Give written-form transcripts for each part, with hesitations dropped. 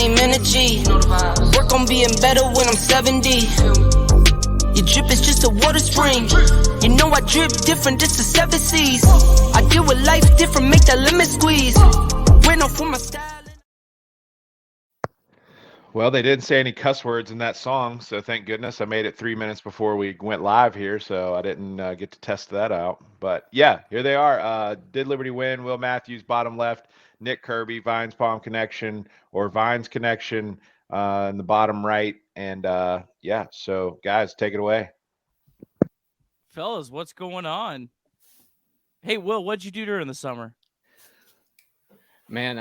same energy. Work on being better when I'm 70. Your drip is just a water spring. You know I drip different, this is 7 seas. I deal with life different, make that lemon squeeze. Went off for my style. Well, they didn't say any cuss words in that song, so thank goodness. I made it 3 minutes before we went live here, so I didn't get to test that out. But yeah, here they are. Did Liberty win? Will Matthews, bottom left. Nick Kirby, Vines Palm Connection, or Vines Connection in the bottom right. And yeah, so guys, take it away. Fellas, what's going on? Hey, Will, what'd you do during the summer? Man,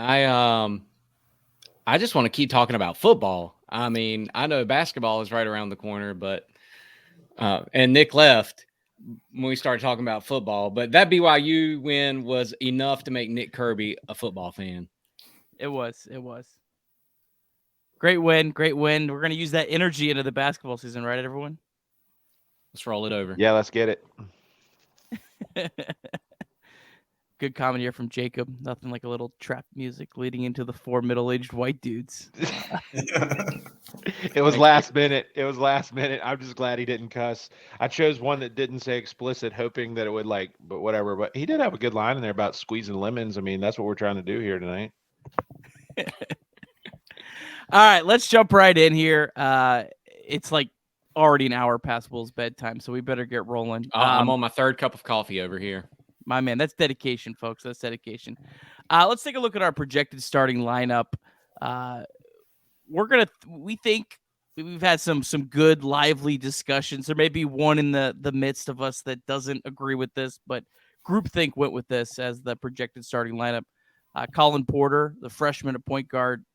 I just want to keep talking about football. I mean, I know basketball is right around the corner, but and Nick left when we started talking about football, but that BYU win was enough to make Nick Kirby a football fan. It was. Great win. We're going to use that energy into the basketball season, right, everyone? Let's roll it over. Yeah, let's get it. Good comment here from Jacob. Nothing like a little trap music leading into the 4 middle-aged white dudes. It was last minute. I'm just glad he didn't cuss. I chose one that didn't say explicit, hoping that it would but whatever. But he did have a good line in there about squeezing lemons. I mean, that's what we're trying to do here tonight. All right, let's jump right in here. It's like already an hour past Will's bedtime, so we better get rolling. I'm on my third cup of coffee over here. My man, that's dedication, folks. That's dedication. Let's take a look at our projected starting lineup. We think we've had some good, lively discussions. There may be one in the midst of us that doesn't agree with this, but groupthink went with this as the projected starting lineup. Colin Porter, the freshman at point guard,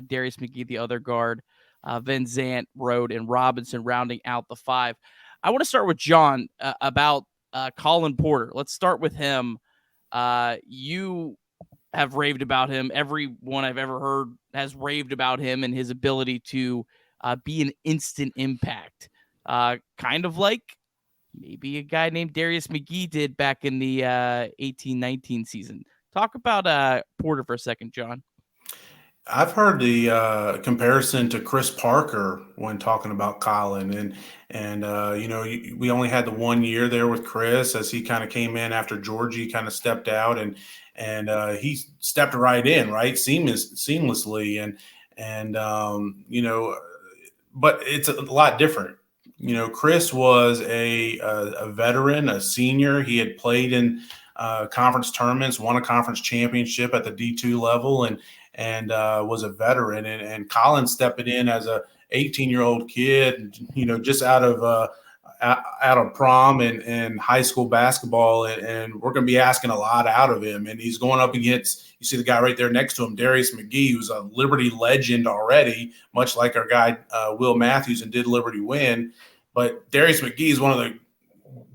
Darius McGee, the other guard, Van Zant, Rode, and Robinson rounding out the 5. I want to start with John about Colin Porter. Let's start with him. You have raved about him. Everyone I've ever heard has raved about him and his ability to be an instant impact. Kind of like maybe a guy named Darius McGee did back in the 18-19 season. Talk about Porter for a second, John. I've heard the comparison to Chris Parker when talking about Colin, and we only had the 1 year there with Chris as he kind of came in after Georgie kind of stepped out, and he stepped right in, right, seamlessly, and but it's a lot different. Chris was a veteran, a senior. He had played in conference tournaments, won a conference championship at the D2 level, and was a veteran, and Colin stepping in as a 18-year-old kid, just out of prom and high school basketball, and we're going to be asking a lot out of him. And he's going up against, you see the guy right there next to him, Darius McGee, who's a Liberty legend already, much like our guy Will Matthews, and did Liberty win. But Darius McGee is one of the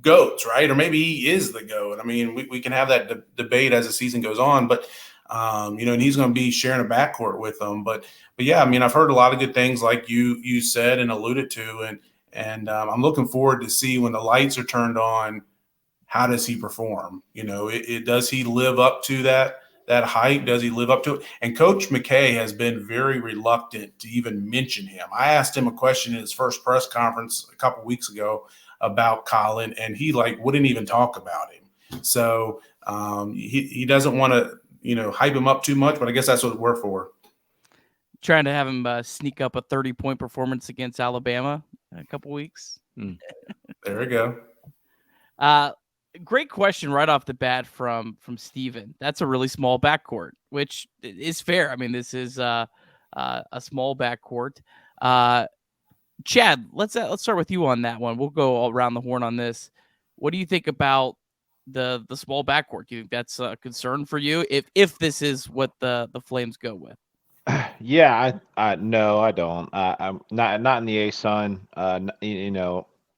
GOATs, right? Or maybe he is the GOAT. I mean, we can have that debate as the season goes on, but and he's going to be sharing a backcourt with them. But yeah, I mean, I've heard a lot of good things like you said and alluded to, and I'm looking forward to see when the lights are turned on, how does he perform? Does he live up to that hype? Does he live up to it? And Coach McKay has been very reluctant to even mention him. I asked him a question in his first press conference a couple weeks ago about Colin, and he wouldn't even talk about him. So he doesn't want to hype him up too much, but I guess that's what we're for. Trying to have him sneak up a 30-point performance against Alabama in a couple weeks. There we go. Great question right off the bat from Steven. That's a really small backcourt, which is fair. I mean, this is a small backcourt. Chad, let's start with you on that one. We'll go all around the horn on this. What do you think about the small backcourt? Do you think that's a concern for you if this is what the Flames go with? Yeah, no, I don't. I'm not in the ASUN.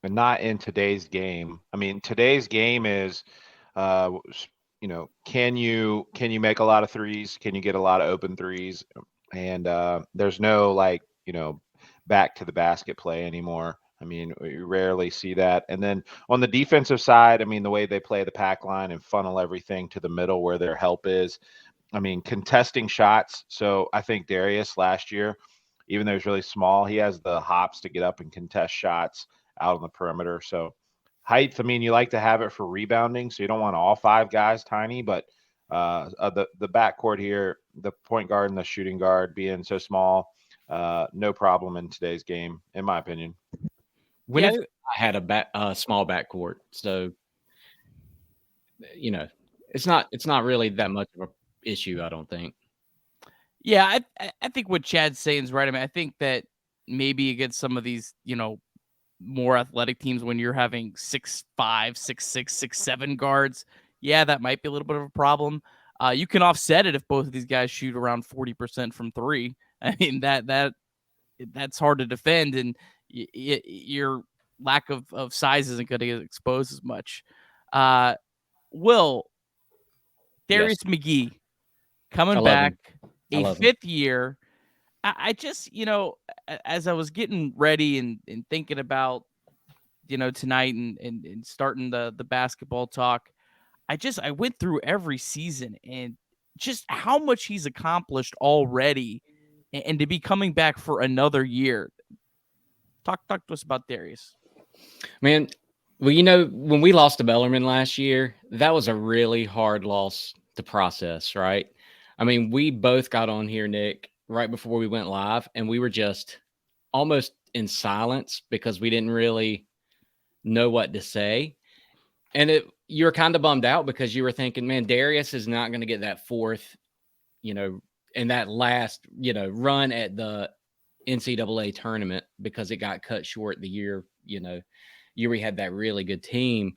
Not in today's game. I mean, today's game is, can you make a lot of threes? Can you get a lot of open threes? And there's no back to the basket play anymore. I mean, we rarely see that. And then on the defensive side, I mean, the way they play the pack line and funnel everything to the middle where their help is, I mean, contesting shots. So I think Darius last year, even though he's really small, he has the hops to get up and contest shots out on the perimeter. So height, I mean, you like to have it for rebounding, so you don't want all 5 guys tiny, but the backcourt here, the point guard and the shooting guard being so small, no problem in today's game, in my opinion. Whenever I had a small backcourt, so it's not really that much of an issue, I don't think. Yeah, I think what Chad's saying is right. I mean, I think that maybe against some of these, more athletic teams, when you're having 6'5", 6'6", 6'7" guards, yeah, that might be a little bit of a problem. You can offset it if both of these guys shoot around 40% from 3. I mean, that's hard to defend, and your lack of size isn't going to get exposed as much. Will, Darius McGee coming back, a 5th year. I just, as I was getting ready and thinking about, tonight and starting the basketball talk, I went through every season and just how much he's accomplished already, and to be coming back for another year. Talk to us about Darius. Man, well, when we lost to Bellarmine last year, that was a really hard loss to process, right? I mean, we both got on here, Nick, right before we went live, and we were just almost in silence because we didn't really know what to say. And you were kind of bummed out because you were thinking, man, Darius is not going to get that 4th, in that last, run at the NCAA tournament because it got cut short the year, year we had that really good team.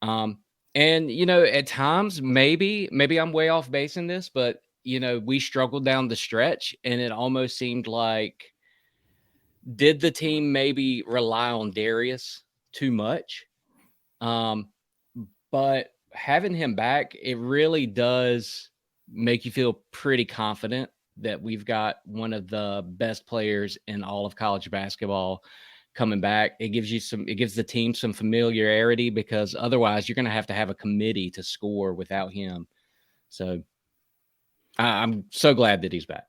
And, at times, maybe I'm way off base in this, but, we struggled down the stretch, and it almost seemed like, did the team maybe rely on Darius too much? But having him back, it really does make you feel pretty confident that we've got one of the best players in all of college basketball coming back. It gives the team some familiarity because otherwise you're going to have a committee to score without him. So I'm so glad that he's back.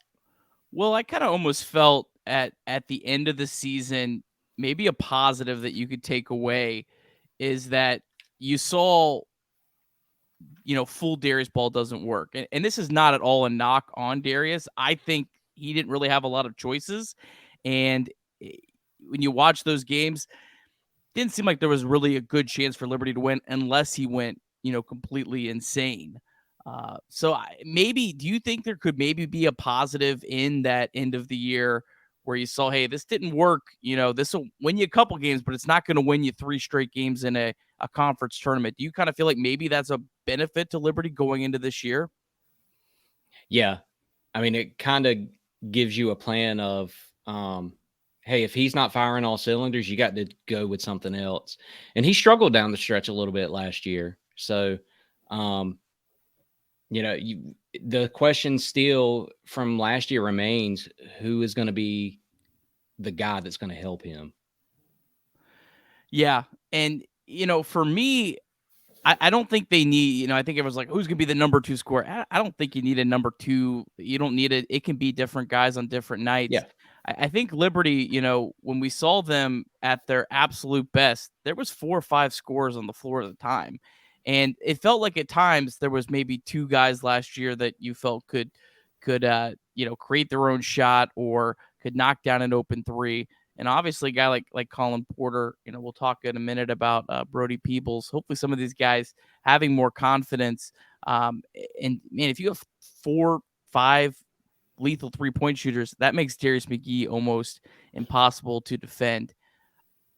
Well, I kind of almost felt at the end of the season, maybe a positive that you could take away is that you saw, full Darius ball doesn't work. And this is not at all a knock on Darius. I think he didn't really have a lot of choices. And when you watch those games, it didn't seem like there was really a good chance for Liberty to win unless he went, completely insane. So maybe, do you think there could maybe be a positive in that end of the year where you saw, hey, this didn't work. This will win you a couple games, but it's not going to win you 3 straight games in a conference tournament. Do you kind of feel like maybe that's a benefit to Liberty going into this year? Yeah. I mean, it kind of gives you a plan of, hey, if he's not firing all cylinders, you got to go with something else. And he struggled down the stretch a little bit last year. So, the question still from last year remains, who is going to be the guy that's going to help him? Yeah. And, for me, I don't think they need, I think everyone's like, who's going to be the number 2 scorer? I don't think you need a number 2. You don't need it. It can be different guys on different nights. Yeah. I think Liberty, when we saw them at their absolute best, there was 4 or 5 scorers on the floor at the time. And it felt like at times there was maybe 2 guys last year that you felt could create their own shot or could knock down an open 3. And obviously a guy like Colin Porter, we'll talk in a minute about Brody Peebles. Hopefully some of these guys having more confidence. And man, if you have 4, 5 lethal 3-point shooters, that makes Darius McGee almost impossible to defend.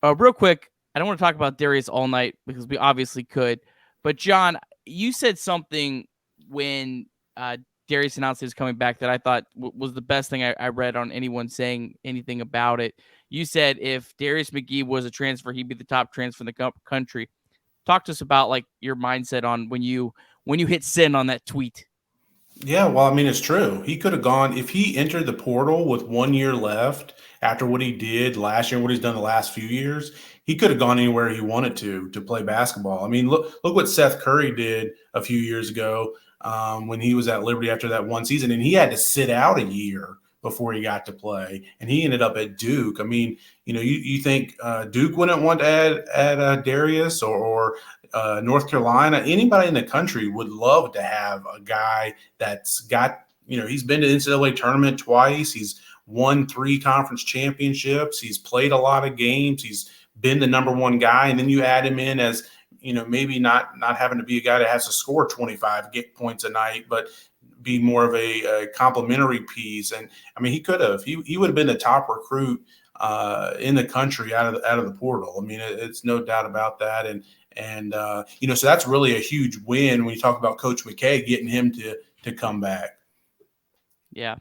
Real quick, I don't want to talk about Darius all night because we obviously could. But John, you said something when Darius announced he was coming back that I thought was the best thing I read on anyone saying anything about it. You said if Darius McGee was a transfer, he'd be the top transfer in the country. Talk to us about like your mindset on when you hit send on that tweet. Yeah, well, I mean, it's true. He could have gone if he entered the portal with 1 year left after what he did last year, what he's done the last few years. He could have gone anywhere he wanted to play basketball. I mean, look what Seth Curry did a few years ago. when he was at Liberty after that one season, and he had to sit out a year before he got to play, and he ended up at Duke. I mean, you think Duke wouldn't want to add Darius or North Carolina? Anybody in the country would love to have a guy that's got, he's been to the NCAA tournament twice. He's won 3 conference championships. He's played a lot of games. He's been the number one guy. And then you add him in as, maybe not having to be a guy that has to score 25 points a night, but be more of a complimentary piece. And I mean, he could have, he would have been the top recruit in the country out of the portal. I mean, it's no doubt about that. And so that's really a huge win when you talk about Coach McKay getting him to come back. Yeah.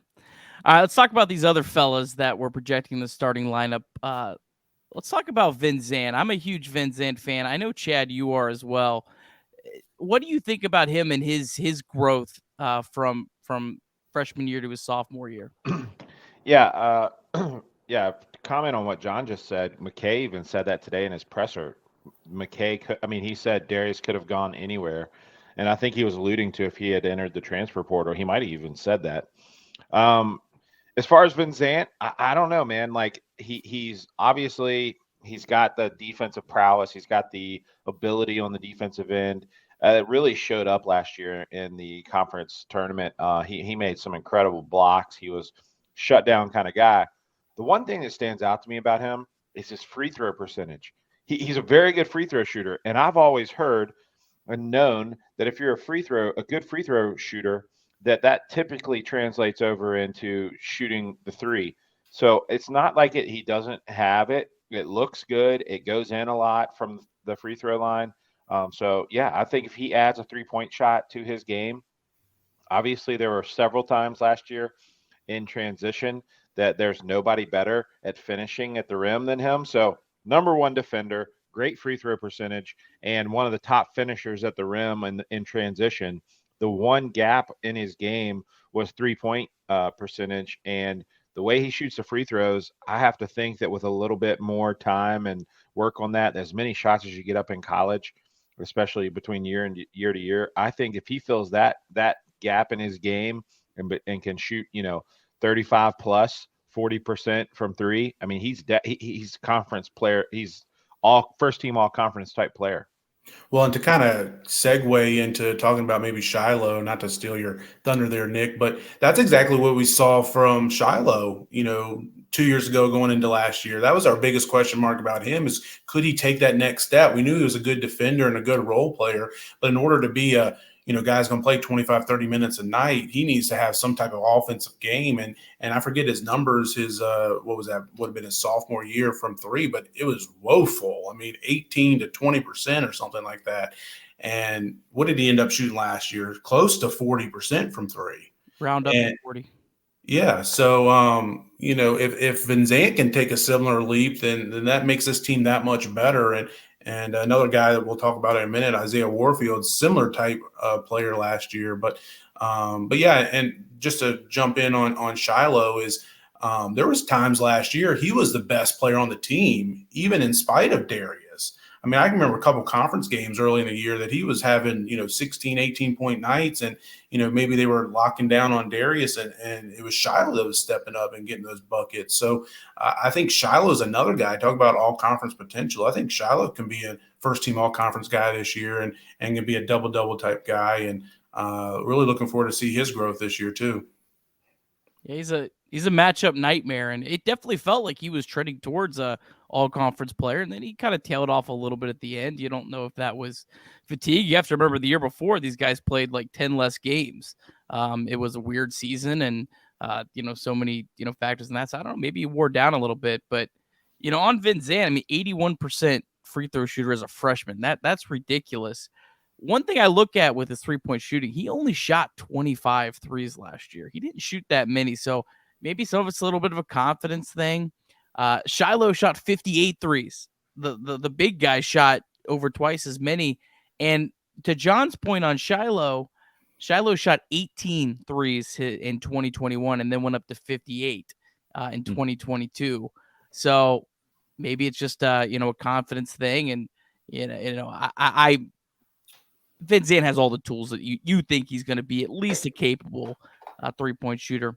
All right, let's talk about these other fellas that were projecting the starting lineup. Let's talk about Vin Zant. I'm a huge Vin Zant fan. I know, Chad, you are as well. What do you think about him and his growth from freshman year to his sophomore year? Yeah, yeah. Comment on what John just said. McKay even said that today in his presser. He said Darius could have gone anywhere, and I think he was alluding to if he had entered the transfer portal, he might have even said that. As far as Vin Zant, I don't know, man. Like he's obviously he's got the defensive prowess, he's got the ability on the defensive end. It really showed up last year in the conference tournament. He made some incredible blocks. He was shut down kind of guy. The one thing that stands out to me about him is his free throw percentage. He's a very good free throw shooter, and I've always heard and known that if you're a good free throw shooter, that typically translates over into shooting the three. So it's not like he doesn't have it. It looks good. It goes in a lot from the free throw line. So yeah, I think if he adds a 3-point shot to his game, obviously there were several times last year in transition that there's nobody better at finishing at the rim than him. So number one defender, great free throw percentage, and one of the top finishers at the rim in transition. The one gap in his game was 3-point percentage, and the way he shoots the free throws, I have to think that with a little bit more time and work on that, as many shots as you get up in college, especially between year to year, I think if he fills that gap in his game and can shoot, 35 plus 40% from three, I mean, he's conference player. He's all first team all conference type player. Well, and to kind of segue into talking about maybe Shiloh, not to steal your thunder there, Nick, but that's exactly what we saw from Shiloh, 2 years ago going into last year. That was our biggest question mark about him is could he take that next step? We knew he was a good defender and a good role player, but in order to be a guy's going to play 25, 30 minutes a night, he needs to have some type of offensive game. And I forget his numbers, his what was that, would have been his sophomore year from three, but it was woeful. I mean, 18 to 20% or something like that. And what did he end up shooting last year? Close to 40% from three. Round up to 40. Yeah. So, if Vin Zant can take a similar leap, then that makes this team that much better. And another guy that we'll talk about in a minute, Isaiah Warfield, similar type player last year. But yeah, and just to jump in on Shiloh is there was times last year he was the best player on the team, even in spite of Darius. I mean, I can remember a couple conference games early in the year that he was having, 16, 18-point nights, and, maybe they were locking down on Darius, and it was Shiloh that was stepping up and getting those buckets. So I think Shiloh is another guy. Talk about all-conference potential. I think Shiloh can be a first-team all-conference guy this year and can be a double-double type guy, and really looking forward to see his growth this year too. Yeah, he's a matchup nightmare, and it definitely felt like he was trending towards a all-conference player, and then he kind of tailed off a little bit at the end. You don't know if that was fatigue. You have to remember the year before, these guys played like 10 less games. It was a weird season, and so many factors in that. So I don't know, maybe he wore down a little bit, but on Vin Zant, I mean, 81% free throw shooter as a freshman. That's ridiculous. One thing I look at with his 3-point shooting, he only shot 25 threes last year. He didn't shoot that many, so maybe some of it's a little bit of a confidence thing. Shiloh shot 58 threes. The big guy shot over twice as many. And to John's point on Shiloh shot 18 threes in 2021 and then went up to 58 in 2022. So maybe it's just a confidence thing. And I Van Zandt has all the tools that you think he's going to be at least a capable 3-point shooter.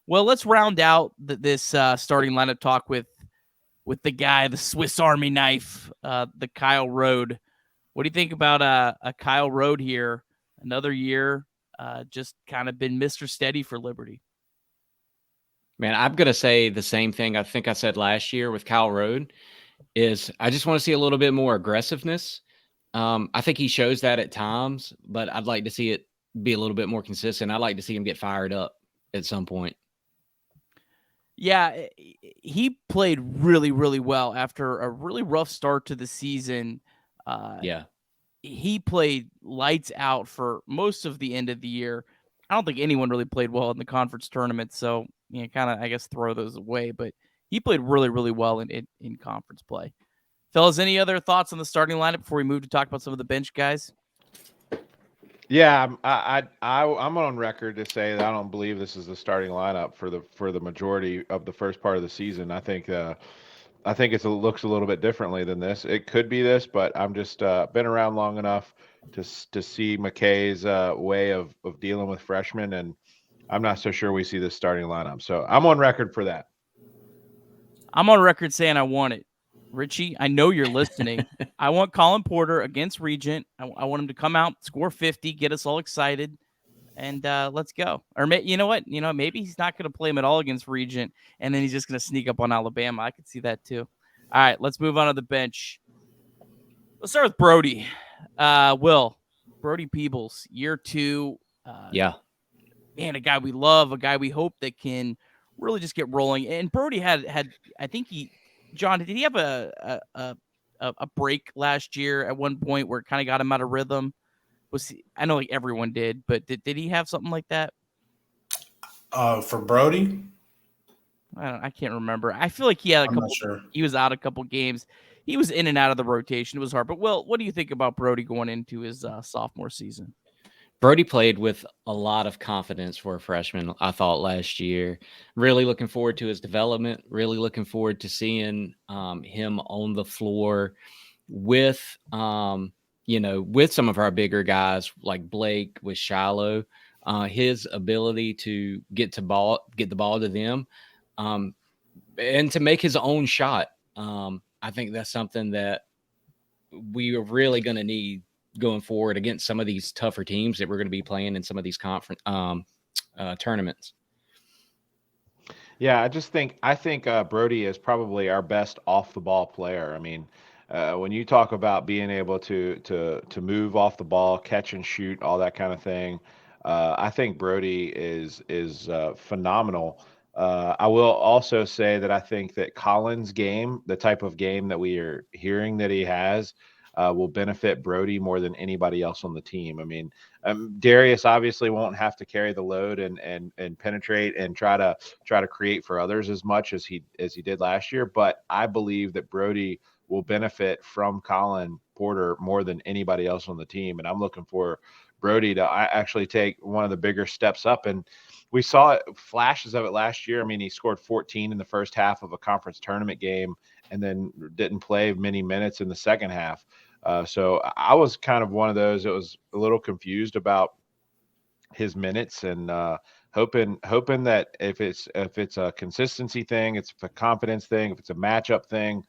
Well, let's round out this starting lineup talk with the guy, the Swiss Army knife, the Kyle Rode. What do you think about a Kyle Rode here? Another year, just kind of been Mr. Steady for Liberty. Man, I'm going to say the same thing I think I said last year with Kyle Rode is I just want to see a little bit more aggressiveness. I think he shows that at times, but I'd like to see it be a little bit more consistent. I'd like to see him get fired up at some point. Yeah, he played really, really well after a really rough start to the season. Yeah. He played lights out for most of the end of the year. I don't think anyone really played well in the conference tournament, so kind of, I guess, throw those away. But he played really, really well in conference play. Fellas, any other thoughts on the starting lineup before we move to talk about some of the bench guys? Yeah, I'm on record to say that I don't believe this is the starting lineup for the majority of the first part of the season. I think it looks a little bit differently than this. It could be this, but I'm just been around long enough to see McKay's way of dealing with freshmen, and I'm not so sure we see this starting lineup. So I'm on record for that. I'm on record saying I want it. Richie, I know you're listening. I want Colin Porter against Regent. I want him to come out, score 50, get us all excited, and let's go. Or you know what? Maybe he's not going to play him at all against Regent, and then he's just going to sneak up on Alabama. I could see that too. All right, let's move on to the bench. Let's start with Brody. Brody Peebles, year 2. Yeah. Man, a guy we love, a guy we hope that can really just get rolling. And Brody had I think John, did he have a break last year at one point where it kind of got him out of rhythm? I know like everyone did, but did he have something like that? For Brody? I can't remember. I feel like he had I'm not sure. He was out a couple games. He was in and out of the rotation. It was hard. But Will, what do you think about Brody going into his sophomore season? Brody played with a lot of confidence for a freshman, I thought, last year. Really looking forward to his development. Really looking forward to seeing him on the floor with, with some of our bigger guys like Blake, with Shiloh. His ability to get the ball to them, and to make his own shot. I think that's something that we are really going to need going forward against some of these tougher teams that we're going to be playing in some of these conference tournaments. Yeah, I think Brody is probably our best off the ball player. I mean, when you talk about being able to move off the ball, catch and shoot, all that kind of thing, I think Brody is phenomenal. I will also say that I think that Colin's game, the type of game that we are hearing that he has, will benefit Brody more than anybody else on the team. I mean, Darius obviously won't have to carry the load and penetrate and try to create for others as much as he did last year. But I believe that Brody will benefit from Colin Porter more than anybody else on the team. And I'm looking for Brody to actually take one of the bigger steps up. And we saw flashes of it last year. I mean, he scored 14 in the first half of a conference tournament game and then didn't play many minutes in the second half. So I was kind of one of those that was a little confused about his minutes, and hoping that if it's a consistency thing, it's a confidence thing, if it's a matchup thing,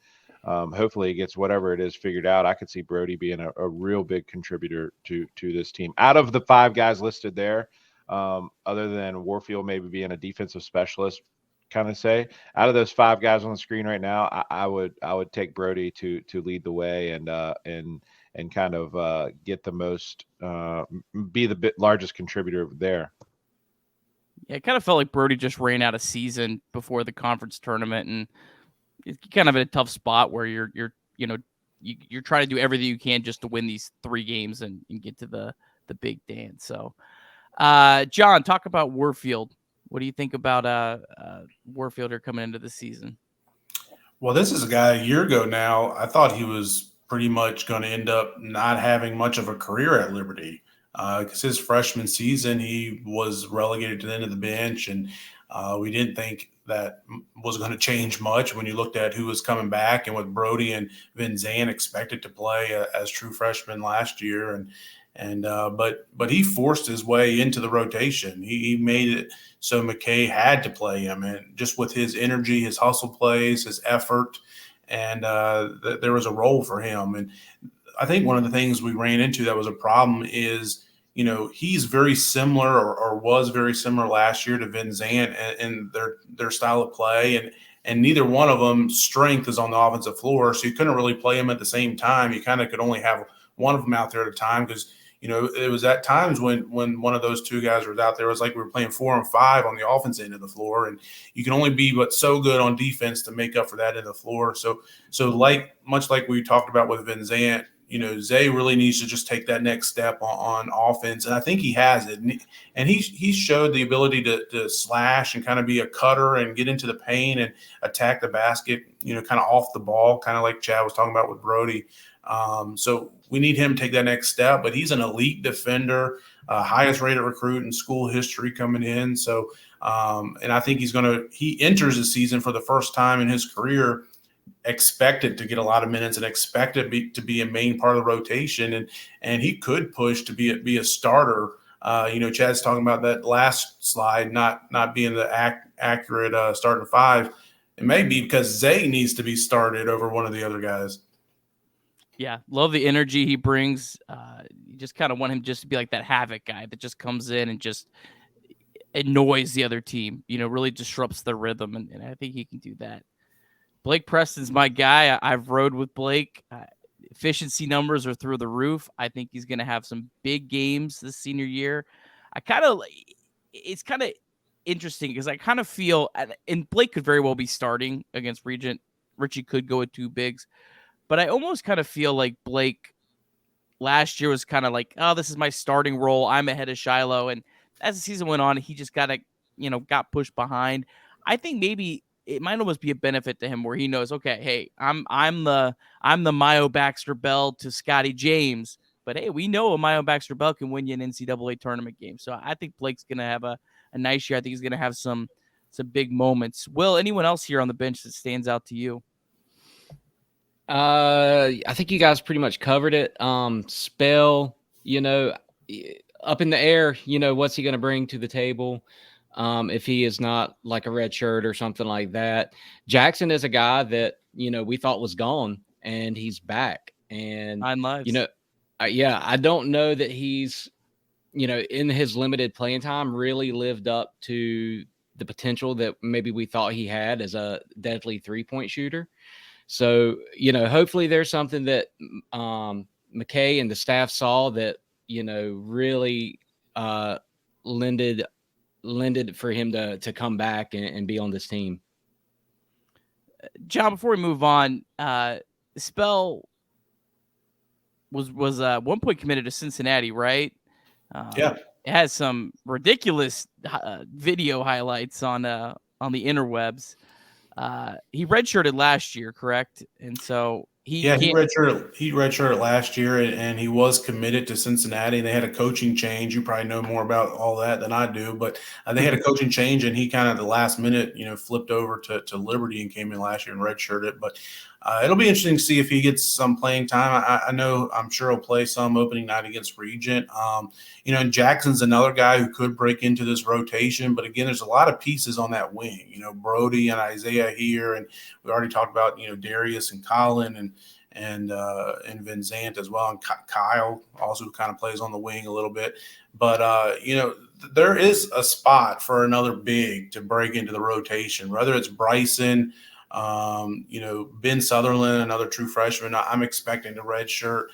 hopefully he gets whatever it is figured out. I could see Brody being a real big contributor to this team. Out of the 5 guys listed there, other than Warfield maybe being a defensive specialist, kind of say, out of those 5 guys on the screen right now, I would take Brody to lead the way and kind of get the most, be the largest contributor there. Yeah, it kind of felt like Brody just ran out of season before the conference tournament, and it's kind of in a tough spot where you're trying to do everything you can just to win these 3 games and get to the big dance. So, John, talk about Warfield. What do you think about Warfielder coming into the season? Well, this is a guy a year ago now. I thought he was pretty much going to end up not having much of a career at Liberty because his freshman season, he was relegated to the end of the bench, and we didn't think that was going to change much when you looked at who was coming back and with Brody and Van Zandt expected to play as true freshmen last year. But he forced his way into the rotation. He made it so McKay had to play him, and just with his energy, his hustle plays, his effort, and there was a role for him. And I think one of the things we ran into that was a problem is, he's very similar or was very similar last year to Van Zandt and their style of play. And neither one of them strength is on the offensive floor. So you couldn't really play them at the same time. You kind of could only have one of them out there at a time because, it was at times when one of those two guys was out there, it was like we were playing 4 and 5 on the offense end of the floor. And you can only be but so good on defense to make up for that end of the floor. So much like we talked about with Van Zandt, Zay really needs to just take that next step on offense. And I think he has it. And he showed the ability to slash and kind of be a cutter and get into the paint and attack the basket, kind of off the ball, kind of like Chad was talking about with Brody. So we need him to take that next step, but he's an elite defender, highest rated recruit in school history coming in. So, and I think he enters the season for the first time in his career, expected to get a lot of minutes and expected to be a main part of the rotation. And he could push to be a starter. Chad's talking about that last slide, not being the accurate starting 5. It may be because Zay needs to be started over one of the other guys. Yeah, love the energy he brings. You just kind of want him just to be like that havoc guy that just comes in and just annoys the other team, really disrupts their rhythm. And I think he can do that. Blake Preston's my guy. I've rode with Blake. Efficiency numbers are through the roof. I think he's going to have some big games this senior year. It's kind of interesting because I kind of feel, and Blake could very well be starting against Regent. Richie could go with 2 bigs. But I almost kind of feel like Blake last year was kind of like, oh, this is my starting role. I'm ahead of Shiloh. And as the season went on, he just got pushed behind. I think maybe it might almost be a benefit to him where he knows, okay, hey, I'm the Mayo Baxter Bell to Scotty James. But hey, we know a Mayo Baxter Bell can win you an NCAA tournament game. So I think Blake's gonna have a nice year. I think he's gonna have some big moments. Will, anyone else here on the bench that stands out to you? I think you guys pretty much covered it. Spell, up in the air, what's he going to bring to the table? If he is not like a red shirt or something like that. Jackson is a guy that, we thought was gone and he's back. And 9 lives. I don't know that he's, in his limited playing time really lived up to the potential that maybe we thought he had as a deadly 3-point shooter. So, hopefully there's something that McKay and the staff saw that, really lended for him to come back and be on this team. John, before we move on, Spell was 1 point committed to Cincinnati, right? Yeah. It has some ridiculous video highlights on the interwebs. He redshirted last year, correct? And so he redshirted last year, and he was committed to Cincinnati. And they had a coaching change. You probably know more about all that than I do, but they had a coaching change, and he kind of at the last minute, flipped over to Liberty and came in last year and redshirted. But it'll be interesting to see if he gets some playing time. I'm sure he'll play some opening night against Regent. And Jackson's another guy who could break into this rotation. But again, there's a lot of pieces on that wing. Brody and Isaiah here, and we already talked about Darius and Colin and Van Zandt as well, and Kyle also kind of plays on the wing a little bit. But there is a spot for another big to break into the rotation, whether it's Bryson. Ben Sutherland, another true freshman, I'm expecting to redshirt.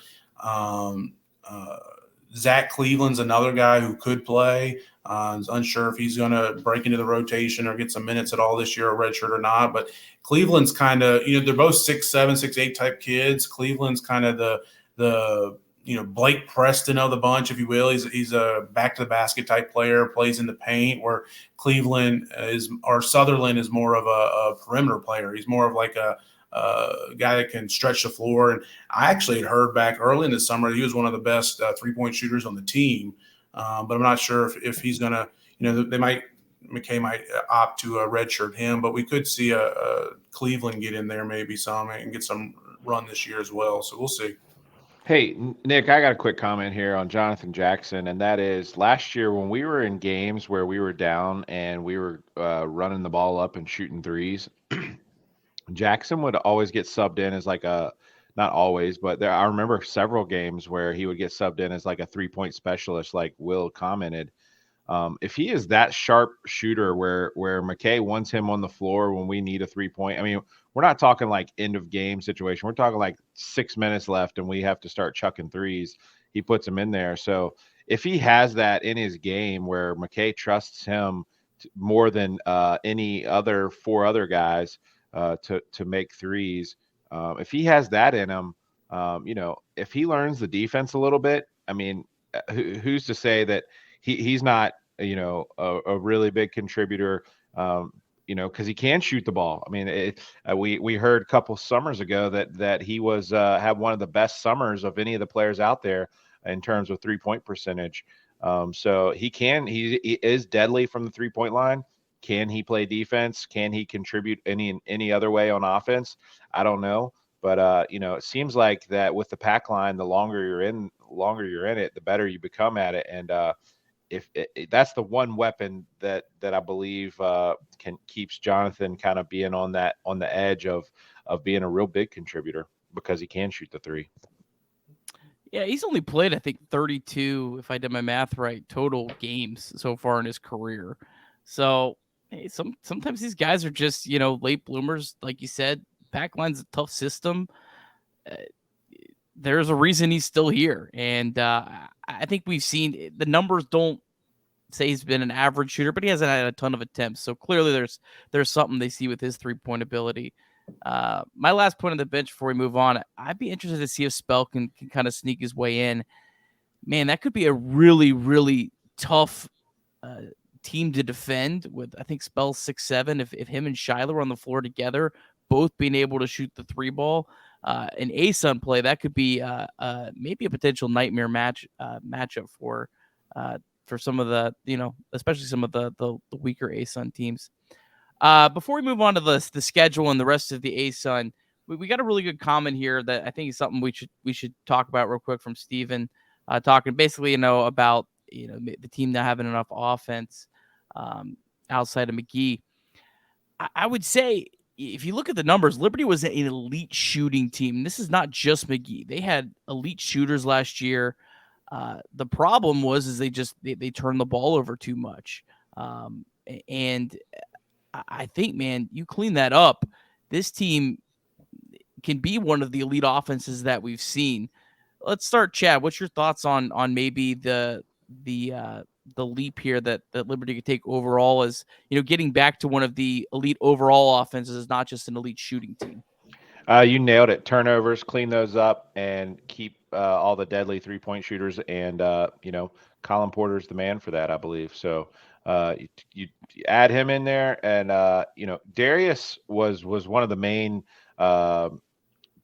Zach Cleveland's another guy who could play. Is unsure if he's going to break into the rotation or get some minutes at all this year, or redshirt or not. But Cleveland's kind of, they're both 6'7", 6'8" type kids. Cleveland's kind of the Blake Preston of the bunch, if you will. He's a back to the basket type player, plays in the paint, where Sutherland is more of a perimeter player. He's more of like a guy that can stretch the floor. And I actually had heard back early in the summer he was one of the best 3-point shooters on the team. But I'm not sure if he's going to, McKay might opt to redshirt him, but we could see a Cleveland get in there maybe some and get some run this year as well. So we'll see. Hey, Nick, I got a quick comment here on Jonathan Jackson, and that is last year when we were in games where we were down and we were running the ball up and shooting threes, Jackson would always get subbed in as like a, not always, but I remember several games where he would get subbed in as like a 3-point specialist, like Will commented. If he is that sharp shooter where McKay wants him on the floor when we need a 3-point, I mean, we're not talking like end of game situation. We're talking like 6 minutes left and we have to start chucking threes. He puts him in there. So if he has that in his game where McKay trusts him more than any other four other guys to make threes, if he has that in him, if he learns the defense a little bit, I mean, who's to say that he's not a really big contributor, because he can shoot the ball. I mean, we heard a couple summers ago that he was had one of the best summers of any of the players out there in terms of 3-point percentage. So he is deadly from the 3-point line. Can he play defense? Can he contribute any other way on offense? I don't know. But it seems like that with the pack line, the longer you're in it, the better you become at it. And if that's the one weapon that I believe keeps Jonathan kind of being on the edge of being a real big contributor because he can shoot the three. Yeah, he's only played, I think, 32, if I did my math right, total games so far in his career. So hey, sometimes these guys are just, late bloomers. Like you said, pack line's a tough system. There's a reason he's still here. And I think we've seen the numbers don't say he's been an average shooter, but he hasn't had a ton of attempts. So clearly there's something they see with his 3-point ability. My last point on the bench before we move on, I'd be interested to see if Spell can kind of sneak his way in. Man, that could be a really, really tough team to defend with, I think, Spell's 6'7". If him and Shiloh are on the floor together, both being able to shoot the three ball, an ASUN play, that could be maybe a potential nightmare matchup for some of the, especially some of the weaker ASUN teams. Before we move on to the schedule and the rest of the ASUN, we got a really good comment here that I think is something we should talk about real quick from Steven, talking basically, about, the team not having enough offense outside of McGee. I would say if you look at the numbers, Liberty was an elite shooting team. This is not just McGee. They had elite shooters last year. The problem was they turned the ball over too much. And I think, man, you clean that up, this team can be one of the elite offenses that we've seen. Let's start, Chad. What's your thoughts on maybe the leap here that Liberty could take overall, as getting back to one of the elite overall offenses is not just an elite shooting team? You nailed it. Turnovers, clean those up, and keep all the deadly 3-point shooters. And Colin Porter's the man for that, I believe. So you add him in there, and Darius was one of the main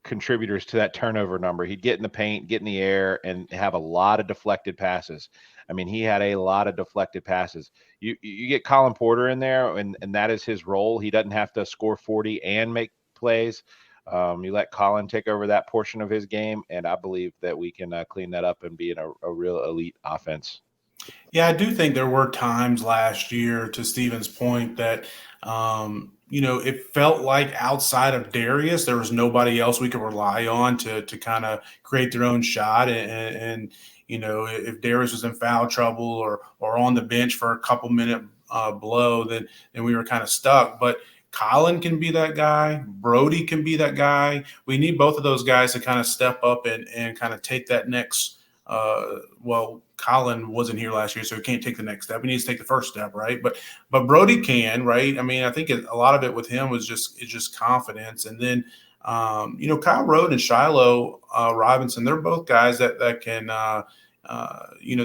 contributors to that turnover number. He'd get in the paint, get in the air, and have a lot of deflected passes. I mean, he had a lot of deflected passes. You get Colin Porter in there, and that is his role. He doesn't have to score 40 and make plays. You let Colin take over that portion of his game, and I believe that we can clean that up and be in a real elite offense. Yeah, I do think there were times last year, to Steven's point, that it felt like outside of Darius, there was nobody else we could rely on to kind of create their own shot. And if Darius was in foul trouble or on the bench for a couple minute blow, then we were kind of stuck. But Colin can be that guy. Brody can be that guy. We need both of those guys to kind of step up and kind of take that next. Colin wasn't here last year, so he can't take the next step. He needs to take the first step, right? But Brody can, right? I mean, I think a lot of it with him was just confidence. And then, Kyle Rode and Shiloh Robinson, they're both guys that can,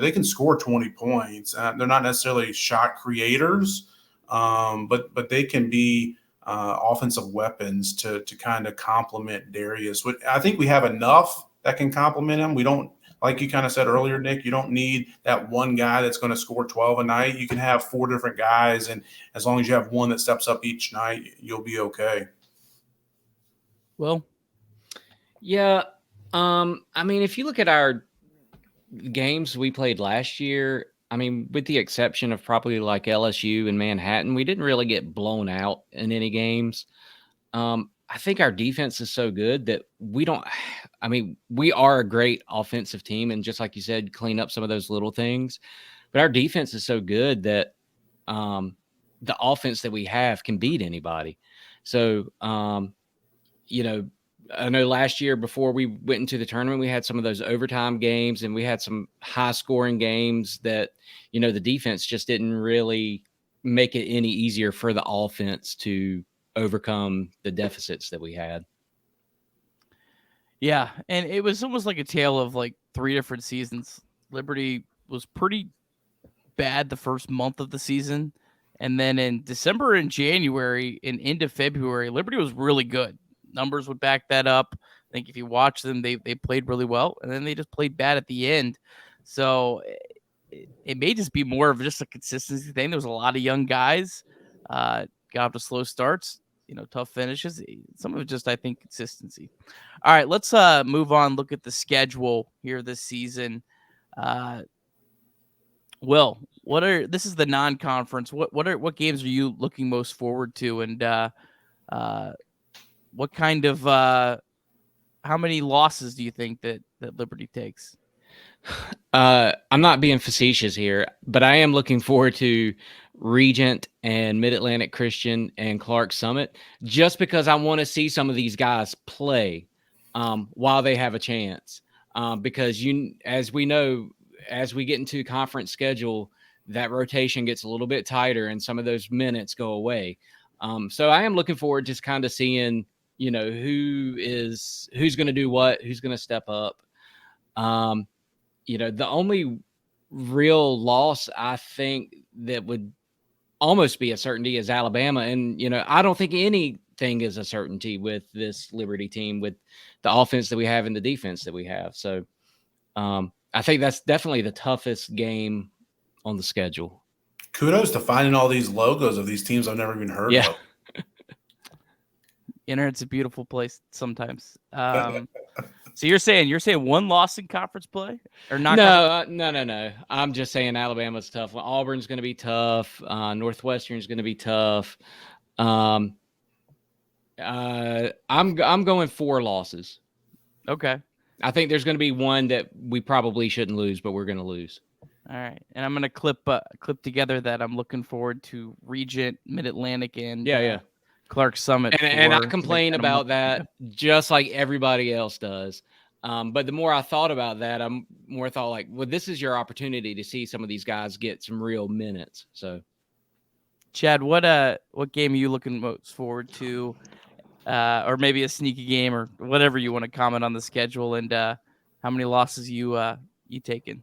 they can score 20 points. They're not necessarily shot creators, but they can be offensive weapons to kind of complement Darius. I think we have enough that can complement him. We don't. Like you kind of said earlier, Nick, you don't need that one guy that's going to score 12 a night. You can have 4 different guys, and as long as you have one that steps up each night, you'll be okay. Well, yeah, I mean, if you look at our games we played last year, I mean, with the exception of probably like LSU and Manhattan, we didn't really get blown out in any games. I think our defense is so good that we don't. I mean, we are a great offensive team, and just like you said, clean up some of those little things. But our defense is so good that the offense that we have can beat anybody. So, you know, I know last year before we went into the tournament, we had some of those overtime games and we had some high scoring games that, you know, the defense just didn't really make it any easier for the offense to overcome the deficits that we had. Yeah, and it was almost like a tale of like 3 different seasons. Liberty was pretty bad the first month of the season, and then in December and January and into February, Liberty was really good. Numbers would back that up. I think if you watch them, they played really well, and then they just played bad at the end. So it may just be more of just a consistency thing. There was a lot of young guys, got off to slow starts, you know, tough finishes. Some of it just, I think, consistency. All right, let's move on. Look at the schedule here this season. Will, this is the non-conference. What games are you looking most forward to, and what kind of how many losses do you think that Liberty takes? I'm not being facetious here, but I am looking forward to Regent and Mid-Atlantic Christian and Clark Summit, just because I want to see some of these guys play while they have a chance. Because as we know, as we get into conference schedule, that rotation gets a little bit tighter and some of those minutes go away. So I am looking forward to just kind of seeing, you know, who's going to do what, who's going to step up. You know, the only real loss I think that would almost be a certainty is Alabama. And, you know, I don't think anything is a certainty with this Liberty team, with the offense that we have and the defense that we have. So I think that's definitely the toughest game on the schedule. Kudos to finding all these logos of these teams I've never even heard of. Internet's a beautiful place sometimes. So you're saying one loss in conference play or not? No. I'm just saying Alabama's tough. Auburn's going to be tough. Northwestern's going to be tough. I'm going 4 losses. Okay. I think there's going to be one that we probably shouldn't lose, but we're going to lose. All right, and I'm going to clip together that I'm looking forward to Regent, Mid-Atlantic, and Clark Summit. And I complain about that just like everybody else does. But the more I thought about that, I'm more thought like, well, this is your opportunity to see some of these guys get some real minutes. So, Chad, what game are you looking most forward to, or maybe a sneaky game or whatever you want to comment on the schedule, and how many losses you taking?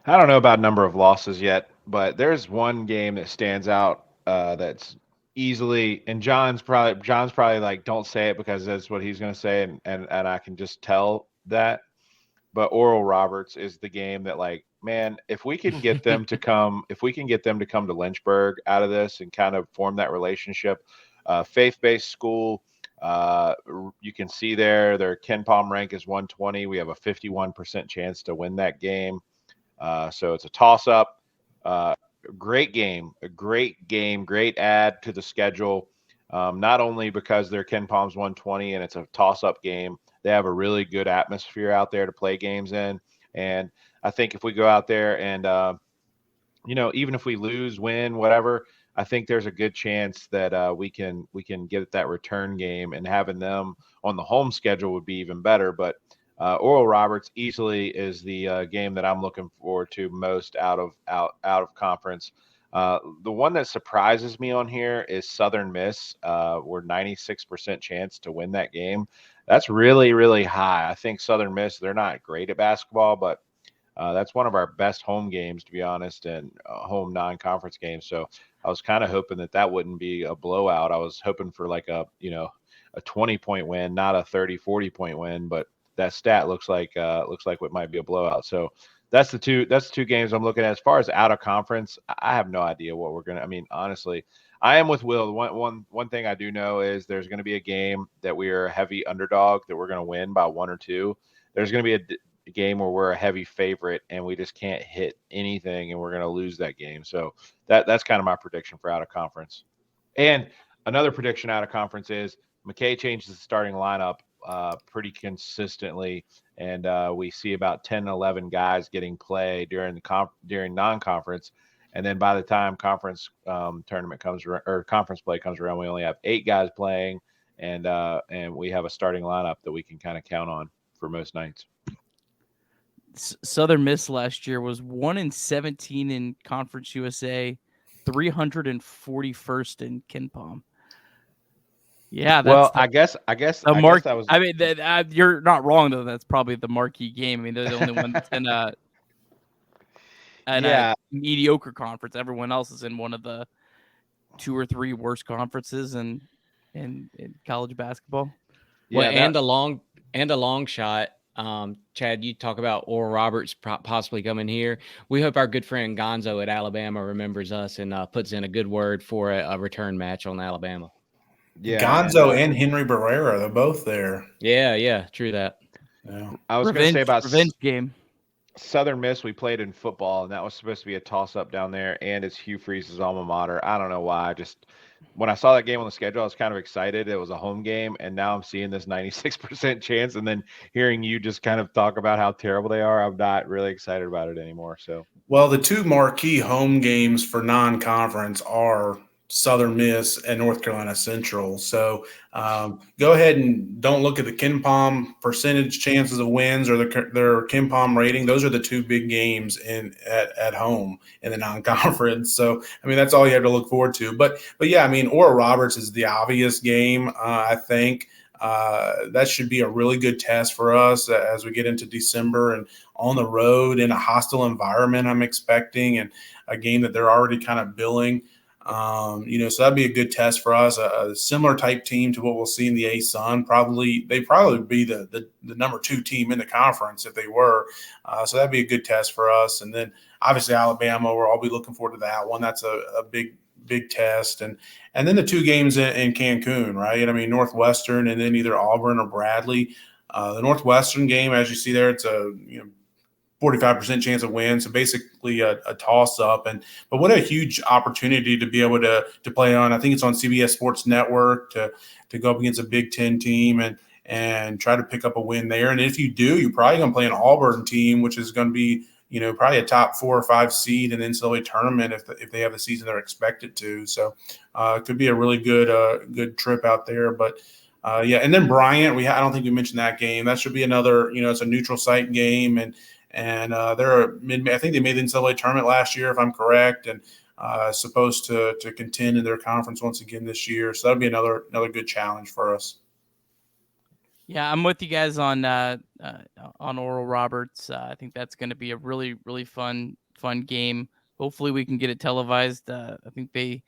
I don't know about number of losses yet, but there's one game that stands out that's easily, and John's probably like, don't say it because that's what he's going to say, and I can just tell that. But Oral Roberts is the game that, like, man, if we can get them to come, to Lynchburg out of this and kind of form that relationship, faith-based school. You can see their Ken Palm rank is 120. We have a 51% chance to win that game. So it's a toss-up. Great game, great add to the schedule. Not only because they're Ken Palm's 120 and it's a toss-up game, they have a really good atmosphere out there to play games in. And I think if we go out there and, even if we lose, win, whatever, I think there's a good chance that we can get that return game, and having them on the home schedule would be even better. But Oral Roberts easily is the game that I'm looking forward to most out of conference. The one that surprises me on here is Southern Miss. We're 96% chance to win that game. That's really, really high. I think Southern Miss, they're not great at basketball, but that's one of our best home games, to be honest, and home non-conference games. So I was kind of hoping that wouldn't be a blowout. I was hoping for like a 20-point win, not a 30-40 point win, but that stat looks like what might be a blowout. So that's the two games I'm looking at. As far as out of conference, I have no idea what we're gonna. I mean, honestly, I am with Will. One thing I do know is there's going to be a game that we are a heavy underdog that we're going to win by 1 or 2. There's going to be a game where we're a heavy favorite and we just can't hit anything and we're going to lose that game. So that's kind of my prediction for out of conference. And another prediction out of conference is McKay changes the starting lineup pretty consistently, and we see about 10, 11 guys getting play during non-conference. And then by the time conference tournament comes or conference play comes around, we only have 8 guys playing, and we have a starting lineup that we can kind of count on for most nights. Southern Miss last year was 1-17 in Conference USA, 341st in KenPom. Yeah, that's I guess that was. I mean, you're not wrong though. That's probably the marquee game. I mean, they're the only one that's in a mediocre conference. Everyone else is in one of the 2 or 3 worst conferences in college basketball. Well, and a long shot. Chad, you talk about Oral Roberts possibly coming here. We hope our good friend Gonzo at Alabama remembers us and puts in a good word for a return match on Alabama. Yeah, Gonzo and Henry Barrera, they're both there. Yeah, true that. Yeah. I was going to say about revenge game. Southern Miss, we played in football, and that was supposed to be a toss-up down there, and it's Hugh Freeze's alma mater. I don't know why. Just when I saw that game on the schedule, I was kind of excited. It was a home game, and now I'm seeing this 96% chance, and then hearing you just kind of talk about how terrible they are, I'm not really excited about it anymore. So, well, the 2 marquee home games for non-conference are Southern Miss and North Carolina Central. So go ahead and don't look at the KenPom percentage chances of wins or their KenPom rating. Those are the 2 big games at home in the non-conference. So, I mean, that's all you have to look forward to. But yeah, I mean, Oral Roberts is the obvious game, I think. That should be a really good test for us as we get into December and on the road in a hostile environment, I'm expecting, and a game that they're already kind of billing. So that'd be a good test for us. A similar type team to what we'll see in the ASUN. They'd probably be the number 2 team in the conference if they were. So that'd be a good test for us. And then obviously Alabama, we'll all be looking forward to that one. That's a big test. And then the 2 games in Cancun, right? I mean, Northwestern and then either Auburn or Bradley. The Northwestern game, as you see there, it's a 45% chance of win, so basically a toss-up. But what a huge opportunity to be able to play on. I think it's on CBS Sports Network to go up against a Big Ten team and try to pick up a win there. And if you do, you're probably going to play an Auburn team, which is going to be probably a top 4 or 5 seed in the NCAA tournament if they have the season they're expected to. So it could be a really good trip out there. But and then Bryant, I don't think we mentioned that game. That should be another. It's a neutral site game and they're I think they made the NCAA tournament last year, if I'm correct, and supposed to contend in their conference once again this year. So that'll be another good challenge for us. Yeah, I'm with you guys on Oral Roberts. I think that's going to be a really, really fun game. Hopefully, we can get it televised. I think they